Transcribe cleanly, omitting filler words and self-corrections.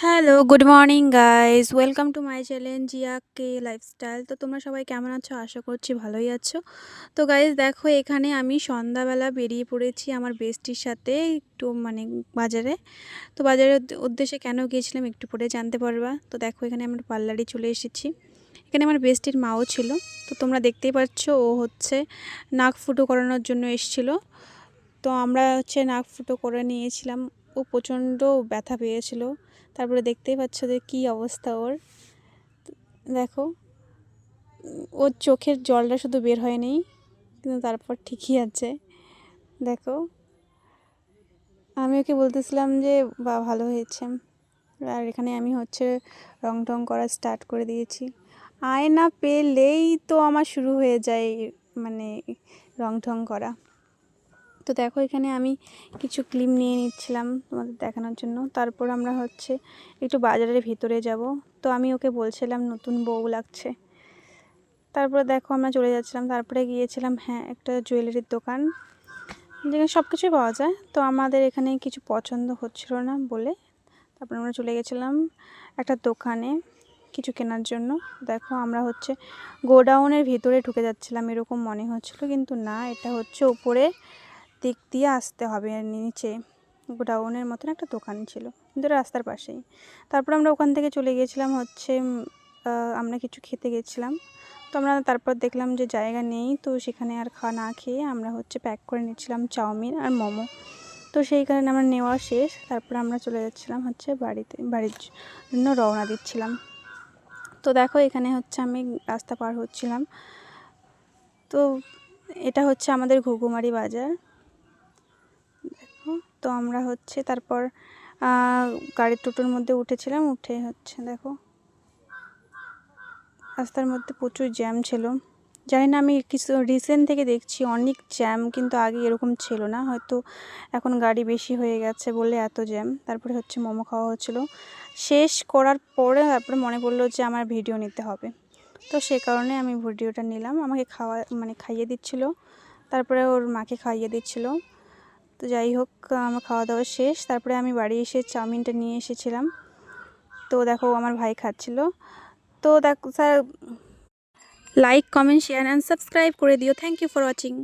Hello, good morning guys. Welcome to my channel Zia K lifestyle. তো তোমরা সবাই কেমন আছো? আশা করছি ভালোই আছো। তো গাইস দেখো, এখানে আমি সন্ধ্যাবেলা বেরিয়ে পড়েছি আমার বেস্টির সাথে একটু বাজারে। তো বাজারের উদ্দেশ্যে কেন গিয়েছিলাম একটু পরে জানতে পারবা। তো দেখো, এখানে আমার পার্লারে চলে এসেছি। এখানে আমার বেস্টির মাও ছিল। তো তোমরা দেখতেই পাচ্ছ, ও হচ্ছে নাক ফুটো করানোর জন্য এসেছিলো। তো আমরা হচ্ছে নাক ফুটো করে নিয়েছিলাম। ও প্রচণ্ড ব্যথা পেয়েছিল। তারপরে দেখতেই পাচ্ছ যে কী অবস্থা ওর। দেখো, ওর চোখের জলটা শুধু বের হয়নি, কিন্তু তারপর ঠিকই আছে। দেখো, আমি ওকে বলতেছিলাম যে বা ভালো হয়েছে। আর এখানে আমি হচ্ছে রং টং করা স্টার্ট করে দিয়েছি। আয়না পেলেই তো আমার শুরু হয়ে যায় মানে রং টং করা। তো দেখো, এখানে আমি কিছু ক্লিপ নিয়ে নিচ্ছিলাম তোমাদের দেখানোর জন্য। তারপর আমরা হচ্ছে একটু বাজারের ভিতরে যাব। তো আমি ওকে বলছিলাম নতুন বউ লাগছে। তারপরে দেখো, আমরা চলে যাচ্ছিলাম। তারপরে গিয়েছিলাম একটা জুয়েলারির দোকান, যেখানে সব কিছুই পাওয়া যায়। তো আমাদের এখানে কিছু পছন্দ হচ্ছিল না বলে তারপর আমরা চলে গেছিলাম একটা দোকানে কিছু কেনার জন্য। দেখো, আমরা হচ্ছে গোডাউনের ভিতরে ঢুকে যাচ্ছিলাম এরকম মনে হচ্ছিল, কিন্তু না, এটা হচ্ছে উপরে দিক দিয়ে আসতে হবে। আর নিচে গোডাউনের মতন একটা দোকান ছিল, কিন্তু রাস্তার পাশেই। তারপর আমরা ওখান থেকে চলে গিয়েছিলাম হচ্ছে আমরা কিছু খেতে গেছিলাম। তো আমরা তারপর দেখলাম যে জায়গা নেই, তো সেখানে আর খাওয়া না খেয়ে আমরা হচ্ছে প্যাক করে নিচ্ছিলাম চাউমিন আর মোমো। তো সেই কারণে আমার নেওয়া শেষ। তারপর আমরা চলে যাচ্ছিলাম হচ্ছে বাড়ির জন্য রওনা দিচ্ছিলাম। তো দেখো, এখানে হচ্ছে আমি রাস্তা পার হচ্ছিলাম। তো এটা হচ্ছে আমাদের ঘুঘুমারি বাজার। দেখো, তো আমরা হচ্ছে তারপর গাড়ির টোটোর মধ্যে উঠেছিলাম। উঠে হচ্ছে দেখো, রাস্তার মধ্যে প্রচুর জ্যাম ছিল। জানি না, আমি কিছু রিসেন্ট থেকে দেখছি অনেক জ্যাম, কিন্তু আগে এরকম ছিল না। হয়তো এখন গাড়ি বেশি হয়ে গেছে বলে এত জ্যাম। তারপরে হচ্ছে মোমো খাওয়া হচ্ছিলো। শেষ করার পরে তারপরে মনে পড়লো যে আমার ভিডিও নিতে হবে। তো সে কারণে আমি ভিডিওটা নিলাম। আমাকে খাইয়ে দিচ্ছিল, তারপরে ওর মাকে খাইয়ে দিচ্ছিল। তো যাই হোক, আমার খাওয়া দাওয়া শেষ। তারপরে আমি বাড়ি এসে চাউমিনটা নিয়ে এসেছিলাম। তো দেখো, আমার ভাই খাচ্ছিল। তো দেখো sir, like, comment, share and subscribe করে দিও। Thank you for watching.